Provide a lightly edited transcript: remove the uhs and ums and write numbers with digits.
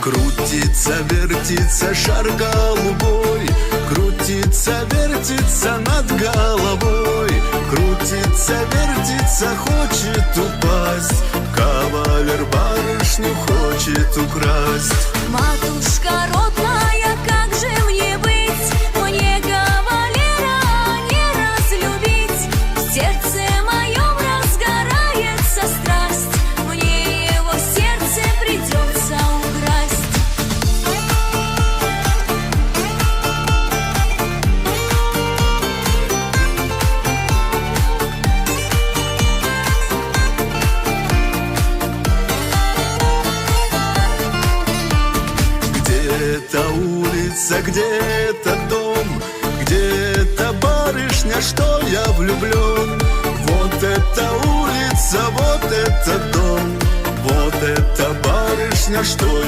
Крутится, вертится шар голубой, крутится, вертится над головой. Крутится, вертится, хочет упасть. Кавалер барышню хочет украсть. Матушка родная, как же мне быть? Мне кавалера не разлюбить. В сердце моем разгорается страсть. Мне его сердце придется украсть. Где-то улица, где-то дом, где-то барышня, что я влюблен. Вот эта улица, вот это дом, вот эта барышня, что я